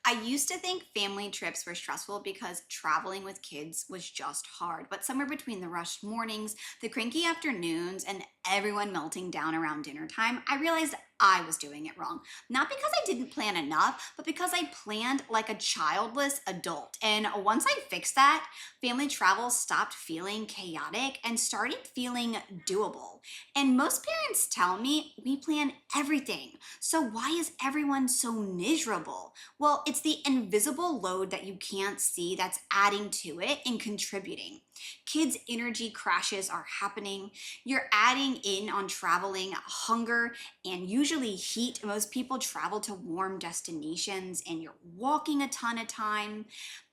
I used to think family trips were stressful because traveling with kids was just hard. But somewhere between the rushed mornings, the cranky afternoons, and everyone melting down around dinner time, I realized I was doing it wrong. Not because I didn't plan enough, but because I planned like a childless adult. And once I fixed that, family travel stopped feeling chaotic and started feeling doable. And most parents tell me we plan everything. So why is everyone so miserable? Well, it's the invisible load that you can't see that's adding to it and contributing. Kids' energy crashes are happening. You're adding in on traveling hunger and usually heat. Most people travel to warm destinations and you're walking a ton of time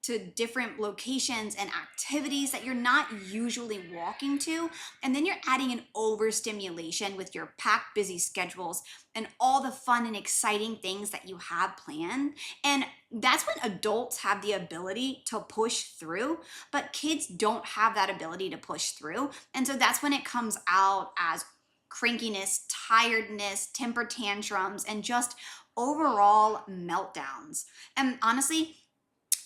to different locations and activities that you're not usually walking to. And then you're adding an overstimulation with your packed, busy schedules and all the fun and exciting things that you have planned. And that's when adults have the ability to push through, but kids don't have that ability to push through. And so that's when it comes out as crankiness, tiredness, temper tantrums, and just overall meltdowns. And honestly,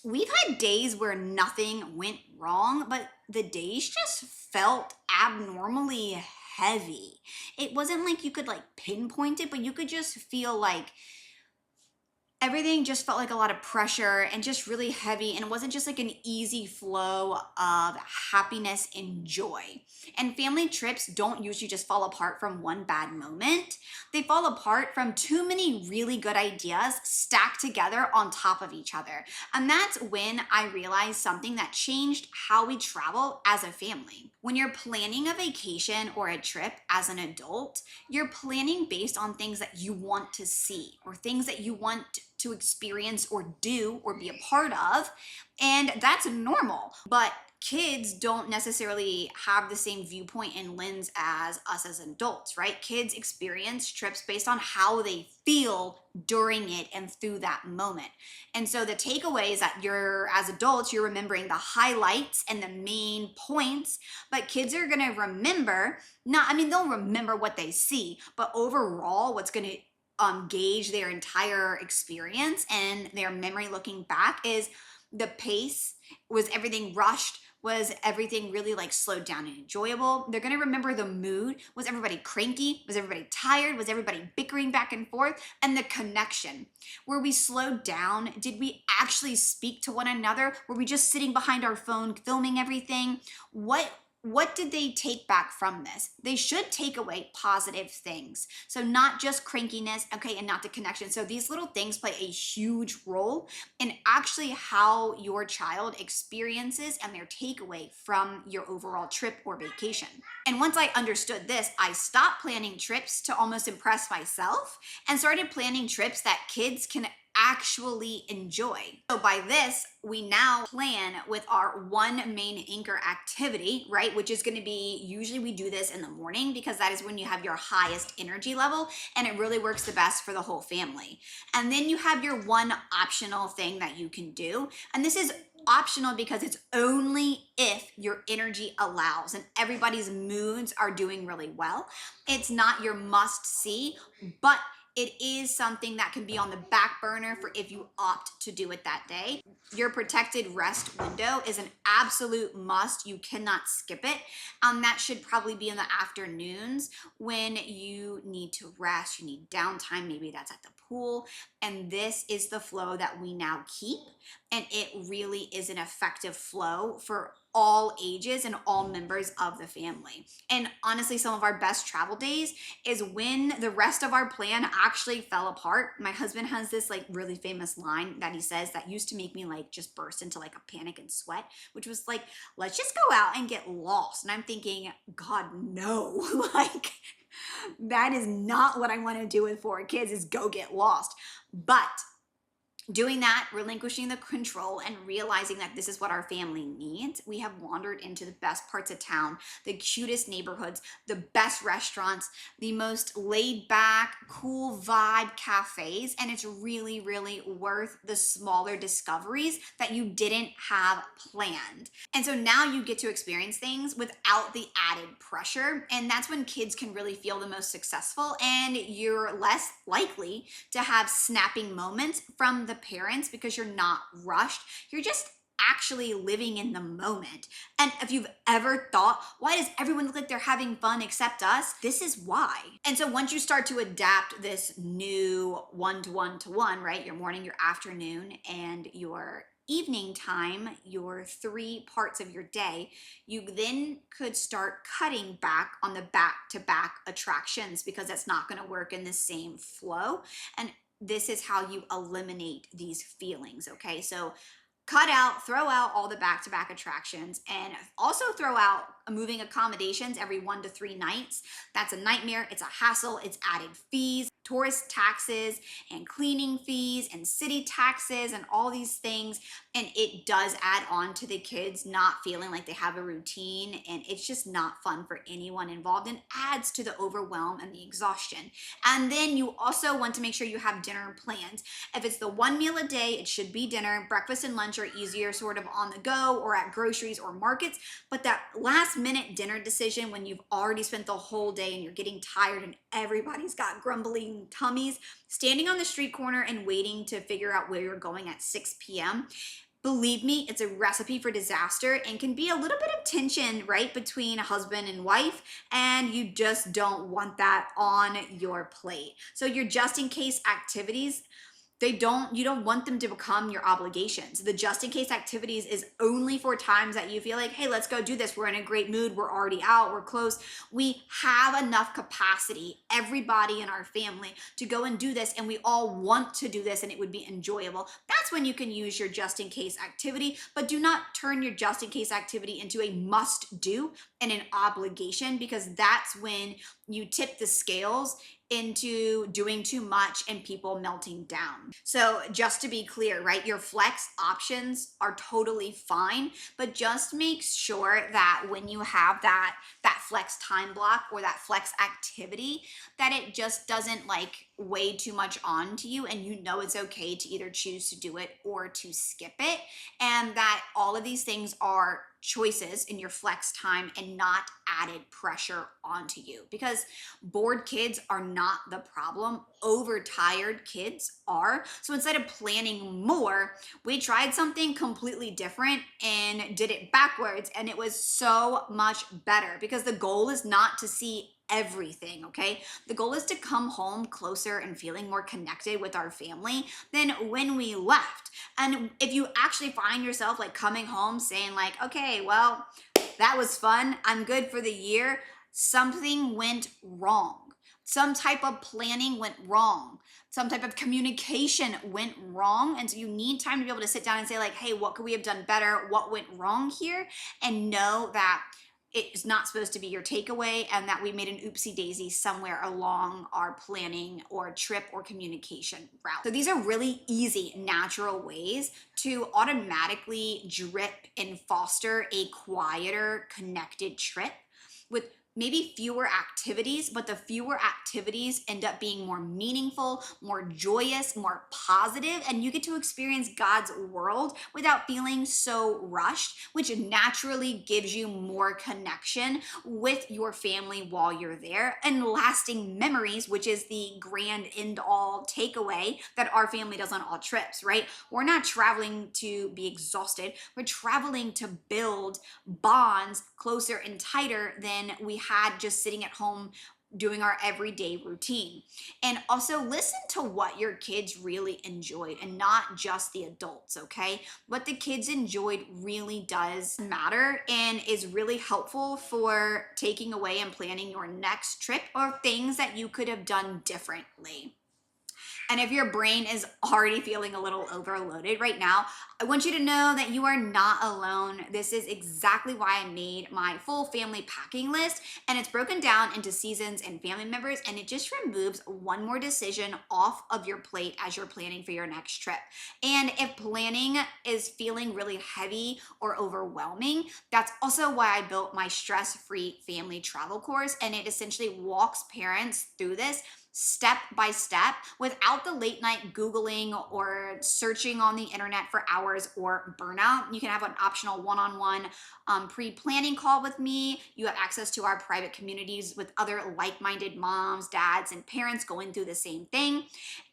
we've had days where nothing went wrong, but the days just felt abnormally heavy. It wasn't like you could like pinpoint it, but you could just feel like everything just felt like a lot of pressure and just really heavy. And it wasn't just like an easy flow of happiness and joy. And family trips don't usually just fall apart from one bad moment. They fall apart from too many really good ideas stacked together on top of each other. And that's when I realized something that changed how we travel as a family. When you're planning a vacation or a trip as an adult, you're planning based on things that you want to see or things that you want to experience or do or be a part of. And that's normal. But kids don't necessarily have the same viewpoint and lens as us as adults, right? Kids experience trips based on how they feel during it and through that moment. And so the takeaway is that as adults, you're remembering the highlights and the main points, but kids are going to remember, they'll remember what they see, but overall, what's going to gauge their entire experience and their memory looking back is the pace. Was everything rushed? Was everything really like slowed down and enjoyable? They're gonna remember the mood. Was everybody cranky? Was everybody tired? Was everybody bickering back and forth? And the connection. Were we slowed down? Did we actually speak to one another? Were we just sitting behind our phone filming everything? What did they take back from this? They should take away positive things. So not just crankiness, okay, and not the connection. So these little things play a huge role in actually how your child experiences and their takeaway from your overall trip or vacation. And once I understood this, I stopped planning trips to almost impress myself and started planning trips that kids can actually enjoy. So by this, we now plan with our one main anchor activity, right? Which is going to be, usually we do this in the morning because that is when you have your highest energy level and it really works the best for the whole family. And then you have your one optional thing that you can do. And this is optional because it's only if your energy allows and everybody's moods are doing really well. It's not your must see, but it is something that can be on the back burner for if you opt to do it that day. Your protected rest window is an absolute must. You cannot skip it. That should probably be in the afternoons when you need to rest, you need downtime, maybe that's at the pool. And this is the flow that we now keep. And it really is an effective flow for all ages and all members of the family. And honestly, some of our best travel days is when the rest of our plan actually fell apart. My husband has this like really famous line that he says that used to make me like just burst into like a panic and sweat, which was like, let's just go out and get lost. And I'm thinking, God, no, like that is not what I want to do with 4 kids is go get lost. But doing that, relinquishing the control and realizing that this is what our family needs, we have wandered into the best parts of town, the cutest neighborhoods, the best restaurants, the most laid back, cool vibe cafes. And it's really, really worth the smaller discoveries that you didn't have planned. And so now you get to experience things without the added pressure. And that's when kids can really feel the most successful and you're less likely to have snapping moments from the parents because you're not rushed. You're just actually living in the moment. And if you've ever thought, why does everyone look like they're having fun except us? This is why. And so once you start to adapt this new one to one, right? Your morning, your afternoon, and your evening time, your 3 parts of your day, you then could start cutting back on the back to back attractions because that's not going to work in the same flow. And this is how you eliminate these feelings, okay? So throw out all the back-to-back attractions, and also throw out moving accommodations every 1 to 3 nights. That's a nightmare. It's a hassle. It's added fees, tourist taxes, and cleaning fees, and city taxes, and all these things. And it does add on to the kids not feeling like they have a routine, and it's just not fun for anyone involved, and adds to the overwhelm and the exhaustion. And then you also want to make sure you have dinner plans. If it's the 1 meal a day, it should be dinner. Breakfast and lunch are easier sort of on the go or at groceries or markets, but that last minute dinner decision when you've already spent the whole day and you're getting tired and everybody's got grumbling tummies, standing on the street corner and waiting to figure out where you're going at 6 p.m., believe me, it's a recipe for disaster and can be a little bit of tension, right, between husband and wife, and you just don't want that on your plate. So your just in case activities, you don't want them to become your obligations. The just in case activities is only for times that you feel like, hey, let's go do this. We're in a great mood. We're already out. We're close. We have enough capacity, everybody in our family, to go and do this. And we all want to do this and it would be enjoyable. That's when you can use your just in case activity, but do not turn your just in case activity into a must do and an obligation, because that's when you tip the scales into doing too much and people melting down. So just to be clear, right, your flex options are totally fine, but just make sure that when you have that flex time block or that flex activity, that it just doesn't like weigh too much onto you, and you know it's okay to either choose to do it or to skip it, and that all of these things are choices in your flex time and not added pressure onto you, because bored kids are not the problem. Overtired kids are. So instead of planning more, we tried something completely different and did it backwards, and it was so much better, because the goal is not to see everything, okay? The goal is to come home closer and feeling more connected with our family than when we left. And if you actually find yourself like coming home saying like, okay, well, that was fun, I'm good for the year, something went wrong. Some type of planning went wrong. Some type of communication went wrong. And so you need time to be able to sit down and say like, hey, what could we have done better? What went wrong here? And know that it is not supposed to be your takeaway, and that we made an oopsie daisy somewhere along our planning or trip or communication route. So these are really easy, natural ways to automatically drip and foster a quieter, connected trip with maybe fewer activities, but the fewer activities end up being more meaningful, more joyous, more positive, and you get to experience God's world without feeling so rushed, which naturally gives you more connection with your family while you're there, and lasting memories, which is the grand end all takeaway that our family does on all trips, right? We're not traveling to be exhausted. We're traveling to build bonds closer and tighter than we had just sitting at home doing our everyday routine. And also listen to what your kids really enjoyed, and not just the adults, okay? What the kids enjoyed really does matter and is really helpful for taking away and planning your next trip, or things that you could have done differently. And if your brain is already feeling a little overloaded right now, I want you to know that you are not alone. This is exactly why I made my full family packing list, and it's broken down into seasons and family members, and it just removes one more decision off of your plate as you're planning for your next trip. And if planning is feeling really heavy or overwhelming, that's also why I built my stress-free family travel course, and it essentially walks parents through this step by step without the late night Googling or searching on the internet for hours or burnout. You can have an optional one on one pre planning call with me. You have access to our private communities with other like minded moms, dads, and parents going through the same thing.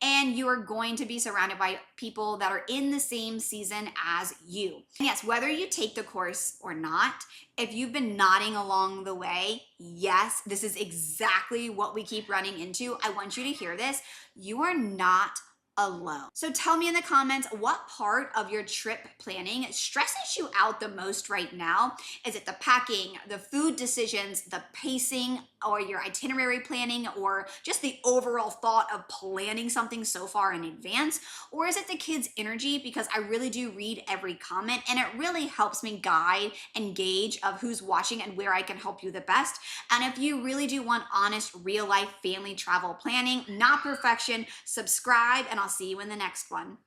And you are going to be surrounded by people that are in the same season as you. And yes, whether you take the course or not, if you've been nodding along the way, yes, this is exactly what we keep running into. I want you to hear this. You are not alone. So tell me in the comments, what part of your trip planning stresses you out the most right now? Is it the packing, the food decisions, the pacing, or your itinerary planning, or just the overall thought of planning something so far in advance? Or is it the kids' energy? Because I really do read every comment and it really helps me guide and gauge of who's watching and where I can help you the best. And if you really do want honest, real life family travel planning, not perfection, subscribe and I'll see you in the next one.